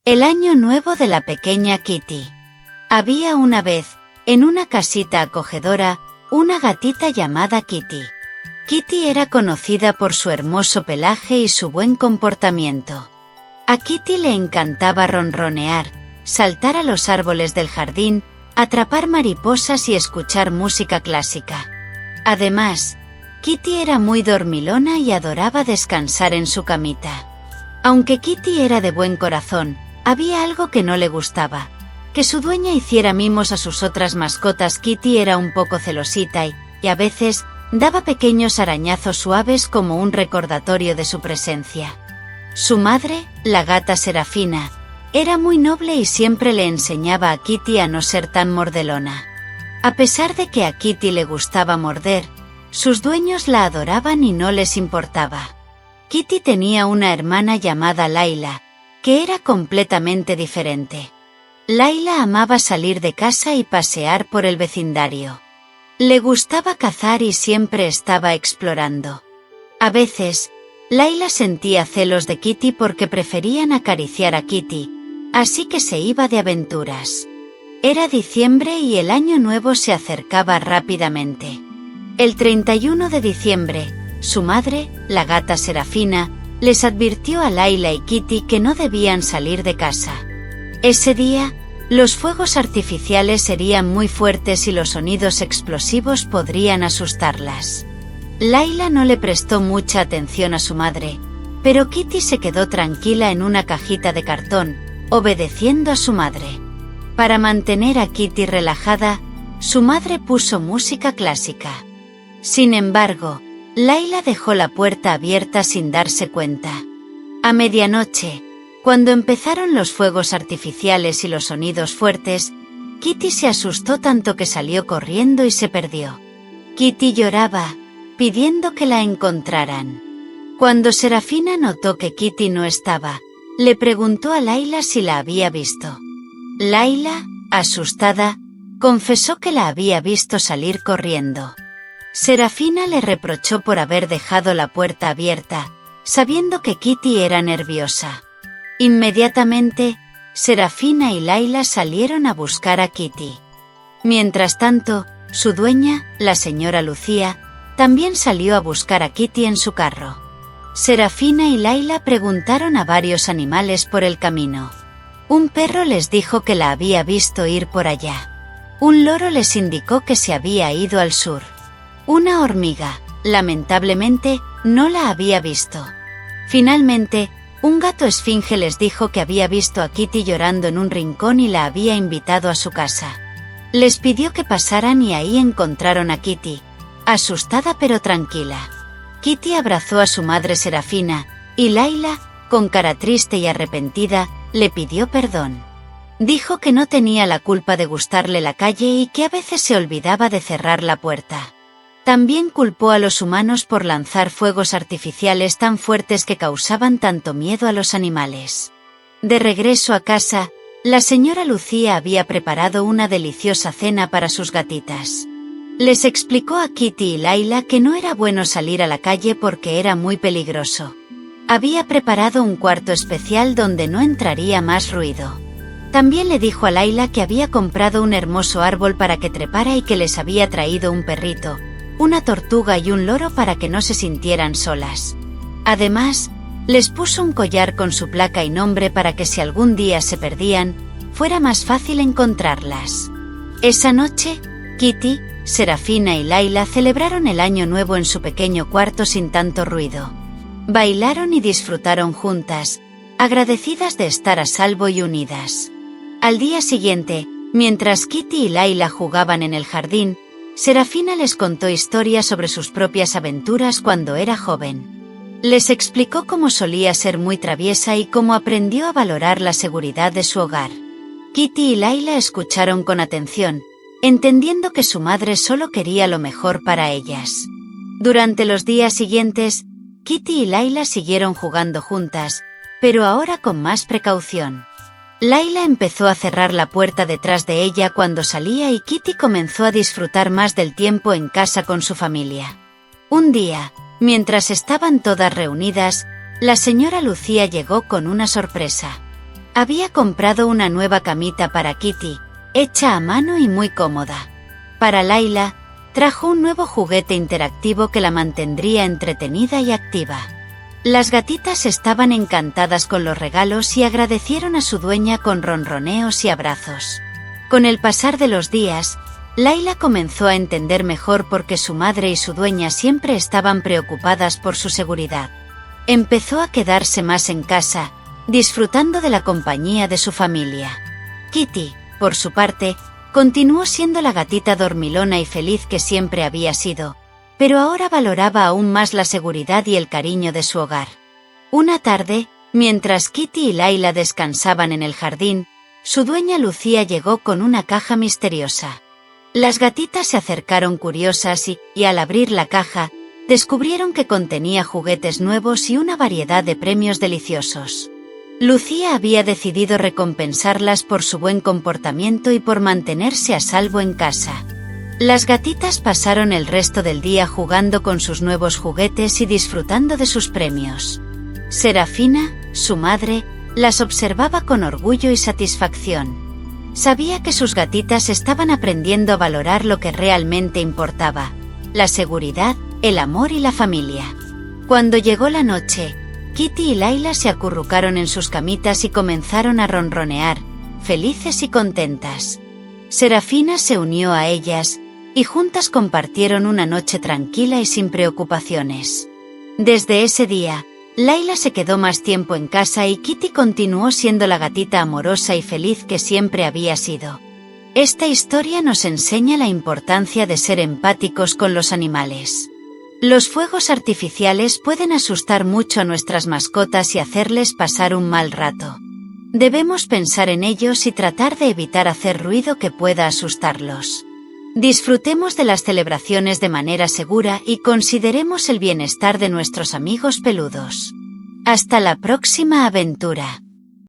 El año nuevo de la pequeña Kitty. Había una vez, en una casita acogedora, una gatita llamada Kitty. Kitty era conocida por su hermoso pelaje y su buen comportamiento. A Kitty le encantaba ronronear, saltar a los árboles del jardín, atrapar mariposas y escuchar música clásica. Además, Kitty era muy dormilona y adoraba descansar en su camita. Aunque Kitty era de buen corazón, había algo que no le gustaba: que su dueña hiciera mimos a sus otras mascotas. Kitty era un poco celosita y a veces, daba pequeños arañazos suaves como un recordatorio de su presencia. Su madre, la gata Serafina, era muy noble y siempre le enseñaba a Kitty a no ser tan mordelona. A pesar de que a Kitty le gustaba morder, sus dueños la adoraban y no les importaba. Kitty tenía una hermana llamada Layla, que era completamente diferente. Layla amaba salir de casa y pasear por el vecindario. Le gustaba cazar y siempre estaba explorando. A veces, Layla sentía celos de Kitty porque preferían acariciar a Kitty, así que se iba de aventuras. Era diciembre y el año nuevo se acercaba rápidamente. El 31 de diciembre, su madre, la gata Serafina, les advirtió a Layla y Kitty que no debían salir de casa. Ese día, los fuegos artificiales serían muy fuertes y los sonidos explosivos podrían asustarlas. Layla no le prestó mucha atención a su madre, pero Kitty se quedó tranquila en una cajita de cartón, obedeciendo a su madre. Para mantener a Kitty relajada, su madre puso música clásica. Sin embargo, Layla dejó la puerta abierta sin darse cuenta. A medianoche, cuando empezaron los fuegos artificiales y los sonidos fuertes, Kitty se asustó tanto que salió corriendo y se perdió. Kitty lloraba, pidiendo que la encontraran. Cuando Serafina notó que Kitty no estaba, le preguntó a Layla si la había visto. Layla, asustada, confesó que la había visto salir corriendo. Serafina le reprochó por haber dejado la puerta abierta, sabiendo que Kitty era nerviosa. Inmediatamente, Serafina y Layla salieron a buscar a Kitty. Mientras tanto, su dueña, la señora Lucía, también salió a buscar a Kitty en su carro. Serafina y Layla preguntaron a varios animales por el camino. Un perro les dijo que la había visto ir por allá. Un loro les indicó que se había ido al sur. Una hormiga, lamentablemente, no la había visto. Finalmente, un gato esfinge les dijo que había visto a Kitty llorando en un rincón y la había invitado a su casa. Les pidió que pasaran y ahí encontraron a Kitty, asustada pero tranquila. Kitty abrazó a su madre Serafina, y Layla, con cara triste y arrepentida, le pidió perdón. Dijo que no tenía la culpa de gustarle la calle y que a veces se olvidaba de cerrar la puerta. También culpó a los humanos por lanzar fuegos artificiales tan fuertes que causaban tanto miedo a los animales. De regreso a casa, la señora Lucía había preparado una deliciosa cena para sus gatitas. Les explicó a Kitty y Layla que no era bueno salir a la calle porque era muy peligroso. Había preparado un cuarto especial donde no entraría más ruido. También le dijo a Layla que había comprado un hermoso árbol para que trepara y que les había traído un perrito, una tortuga y un loro para que no se sintieran solas. Además, les puso un collar con su placa y nombre para que si algún día se perdían, fuera más fácil encontrarlas. Esa noche, Kitty, Serafina y Layla celebraron el año nuevo en su pequeño cuarto sin tanto ruido. Bailaron y disfrutaron juntas, agradecidas de estar a salvo y unidas. Al día siguiente, mientras Kitty y Layla jugaban en el jardín, Serafina les contó historias sobre sus propias aventuras cuando era joven. Les explicó cómo solía ser muy traviesa y cómo aprendió a valorar la seguridad de su hogar. Kitty y Layla escucharon con atención, entendiendo que su madre solo quería lo mejor para ellas. Durante los días siguientes, Kitty y Layla siguieron jugando juntas, pero ahora con más precaución. Layla empezó a cerrar la puerta detrás de ella cuando salía y Kitty comenzó a disfrutar más del tiempo en casa con su familia. Un día, mientras estaban todas reunidas, la señora Lucía llegó con una sorpresa. Había comprado una nueva camita para Kitty, hecha a mano y muy cómoda. Para Layla, trajo un nuevo juguete interactivo que la mantendría entretenida y activa. Las gatitas estaban encantadas con los regalos y agradecieron a su dueña con ronroneos y abrazos. Con el pasar de los días, Layla comenzó a entender mejor por qué su madre y su dueña siempre estaban preocupadas por su seguridad. Empezó a quedarse más en casa, disfrutando de la compañía de su familia. Kitty, por su parte, continuó siendo la gatita dormilona y feliz que siempre había sido, pero ahora valoraba aún más la seguridad y el cariño de su hogar. Una tarde, mientras Kitty y Layla descansaban en el jardín, su dueña Lucía llegó con una caja misteriosa. Las gatitas se acercaron curiosas y al abrir la caja, descubrieron que contenía juguetes nuevos y una variedad de premios deliciosos. Lucía había decidido recompensarlas por su buen comportamiento y por mantenerse a salvo en casa. Las gatitas pasaron el resto del día jugando con sus nuevos juguetes y disfrutando de sus premios. Serafina, su madre, las observaba con orgullo y satisfacción. Sabía que sus gatitas estaban aprendiendo a valorar lo que realmente importaba: la seguridad, el amor y la familia. Cuando llegó la noche, Kitty y Layla se acurrucaron en sus camitas y comenzaron a ronronear, felices y contentas. Serafina se unió a ellas, y juntas compartieron una noche tranquila y sin preocupaciones. Desde ese día, Layla se quedó más tiempo en casa y Kitty continuó siendo la gatita amorosa y feliz que siempre había sido. Esta historia nos enseña la importancia de ser empáticos con los animales. Los fuegos artificiales pueden asustar mucho a nuestras mascotas y hacerles pasar un mal rato. Debemos pensar en ellos y tratar de evitar hacer ruido que pueda asustarlos. Disfrutemos de las celebraciones de manera segura y consideremos el bienestar de nuestros amigos peludos. Hasta la próxima aventura.